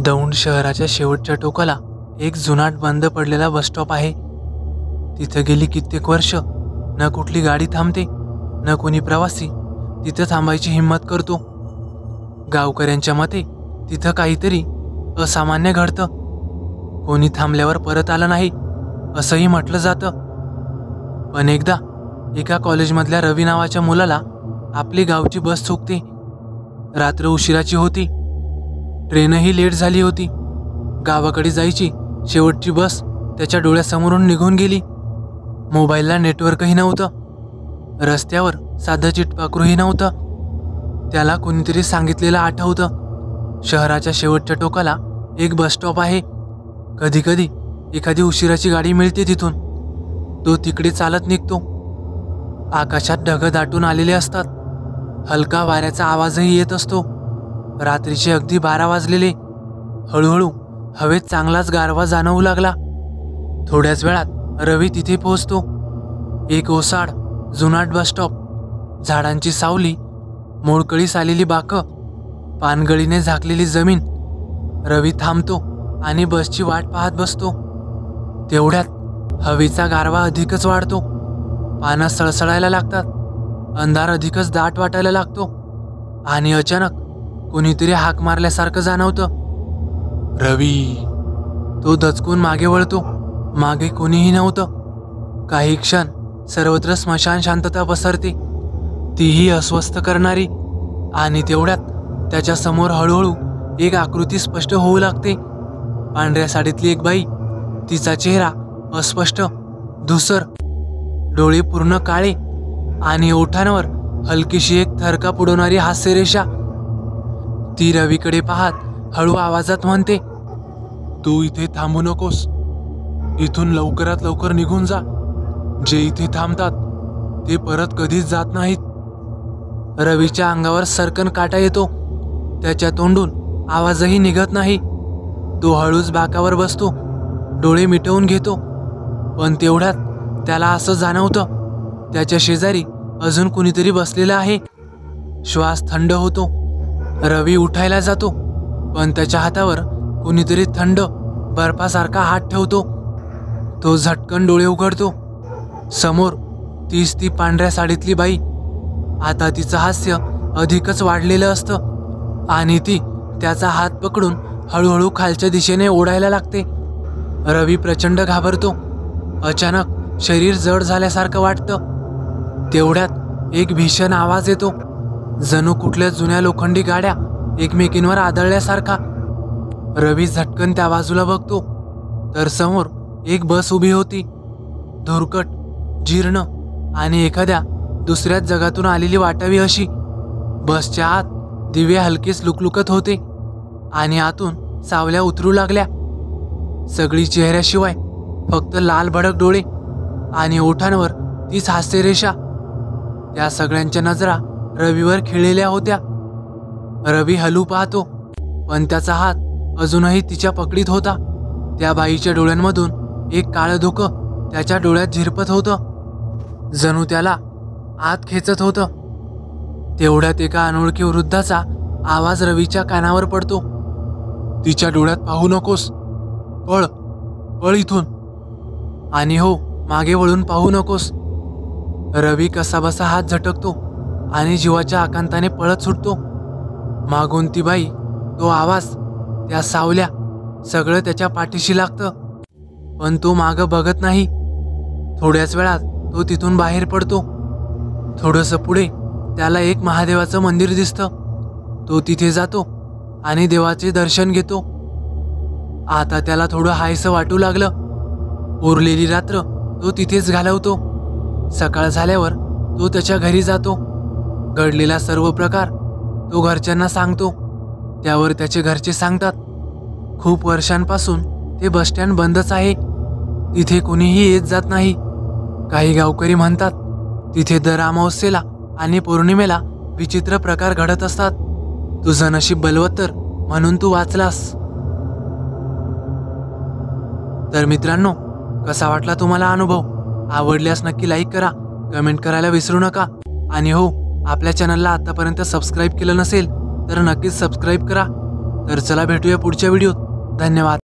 दौंड शहराच्या शेवटच्या टोकाला एक जुनाट बंद पडलेला बस स्टॉप आहे। तिथे गेली कित्येक वर्ष न कुठली गाडी थांबते, न कोणी प्रवासी तिथे थांबायची हिम्मत करतो। गावकऱ्यांच्या मते तिथे काहीतरी असामान्य घडतं। कोणी थांबल्यावर परत आलं नाही असंही म्हटलं जातं। पण एकदा एका कॉलेजमधल्या रवी नावाच्या मुलाला आपली गावची बस चुकते। रात्र उशिराची होती, ट्रेनही लेट झाली होती। गावाकडे जायची शेवटची बस त्याच्या डोळ्यासमोरून निघून गेली। मोबाईलला नेटवर्कही नव्हतं, रस्त्यावर साधं चिटपाखरूही नव्हतं। त्याला कोणीतरी सांगितलेलं आठवतं, शहराच्या शेवटच्या टोकाला एक बस स्टॉप आहे, कधी कधी एखादी उशिराची गाडी मिळते तिथून। तो तिकडे चालत निघतो। आकाशात ढग दाटून आलेले असतात, हलका वाऱ्याचा आवाजही येत असतो। रात्रीचे अगदी 12 वाजलेले। हळूहळू हवेत चांगलाच गारवा जाणवू लागला। थोड्याच वेळात रवी तिथे पोहोचतो। एक ओसाड जुनाट बस स्टॉप, झाडांची सावली, मोडकळीस आलेली बाकं, पानगळीने झाकलेली जमीन। रवी थांबतो आणि बसची वाट पाहत बसतो। तेवढ्यात हवेचा गारवा अधिकच वाढतो, पानं सळसळायला लागतात, अंधार अधिकच दाट वाटायला लागतो आणि अचानक कोणीतरी हाक मारल्यासारखं जाणवतं, रवी। तो दचकून मागे वळतो। मागे कोणीही नव्हतं। काही क्षण सर्वत्र स्मशान शांतता पसरते, तीही अस्वस्थ करणारी। आणि तेवढ्यात त्याच्या समोर हळूहळू एक आकृती स्पष्ट होऊ लागते। पांढऱ्या साडीतली एक बाई, तिचा चेहरा अस्पष्ट, धुसर, डोळे पूर्ण काळे आणि ओठांवर हलकीशी एक थरकाप उडवणारी हास्यरेषा। ती रवीकडे पाहत हळू आवाजात म्हणते, तू इथे थांबू नकोस, इथून लवकरात लवकर निघून जा। जे इथे थांबतात ते परत कधीच जात नाहीत। रवीच्या अंगावर सरकन काटा येतो, त्याच्या तोंडून आवाजही निघत नाही। तो हळूच बाकावर बसतो, डोळे मिटवून घेतो। पण तेवढ्यात त्याला असं जाणवतं, त्याच्या शेजारी अजून कुणीतरी बसलेलं आहे। श्वास थंड होतो। रवी उठायला जातो, पण त्याच्या हातावर कुणीतरी थंड बर्फासारखा हात ठेवतो। तो झटकन डोळे उघडतो। समोर तीच ती पांढऱ्या साडीतली बाई। आता तिचं हास्य अधिकच वाढलेलं असतं आणि ती त्याचा हात पकडून हळूहळू खालच्या दिशेने ओढायला लागते। रवी प्रचंड घाबरतो। अचानक शरीर जड झाल्यासारखं वाटतं। तेवढ्यात एक भीषण आवाज येतो, जणू कुठल्या जुन्या लोखंडी गाड्या एकमेकींवर आदळल्यासारखा। रवी झटकन त्या बाजूला बघतो, तर समोर एक बस उभी होती, धुरकट, जीर्ण आणि एखाद्या दुसऱ्याच जगातून आलेली वाटावी अशी। बसच्या आत दिवे हलकेच लुकलुकत होते आणि आतून सावल्या उतरू लागल्या। सगळी चेहऱ्याशिवाय फक्त लाल भडक डोळे आणि ओठांवर तीच हास्यरेषा। त्या सगळ्यांच्या नजरा रवीवर खिळलेल्या होत्या। रवी हलू पाहतो, पण त्याचा हात अजूनही तिच्या पकडीत होता। त्या बाईच्या डोळ्यांमधून एक काळं धुकं त्याच्या डोळ्यात झिरपत होतं, जणू त्याला आत खेचत होतं। तेवढ्यात एका अनोळखी वृद्धाचा आवाज रवीच्या कानावर पडतो, तिच्या डोळ्यात पाहू नकोस, पळ पळ इथून, आणि हो, मागे वळून पाहू नकोस। रवी कसाबसा हात झटकतो आणि जीवाच्या आकांताने पळत सुटतो। मागून ती बाई, तो आवाज, त्या सावल्या, सगळं त्याच्या पाठीशी लागतं, पण तो मागं बघत नाही। थोड्याच वेळात तो तिथून बाहेर पडतो। थोडंसं पुढे त्याला एक महादेवाचं मंदिर दिसतं। तो तिथे जातो आणि देवाचे दर्शन घेतो। आता त्याला थोडं हायसं वाटू लागलं। उरलेली रात्र तो तिथेच घालवतो। सकाळ झाल्यावर तो त्याच्या घरी जातो। घडलेला सर्व प्रकार तो घरच्यांना सांगतो। त्यावर त्याचे घरचे सांगतात, खूप वर्षांपासून ते बसस्टँड बंदच आहे, तिथे कुणीही येत जात नाही। काही गावकरी म्हणतात, तिथे दर अमावस्येला आणि पौर्णिमेला विचित्र प्रकार घडत असतात। तुझं नशीब बलवत्तर म्हणून तू वाचलास। तर मित्रांनो, कसा वाटला तुम्हाला अनुभव? आवडल्यास नक्की लाईक करा, कमेंट करायला विसरू नका। आणि हो, आपल्या चॅनलला आतापर्यंत सबस्क्राईब केलं नसेल तर नक्कीच सबस्क्राईब करा। तर चला भेटूया पुढच्या व्हिडिओत. धन्यवाद.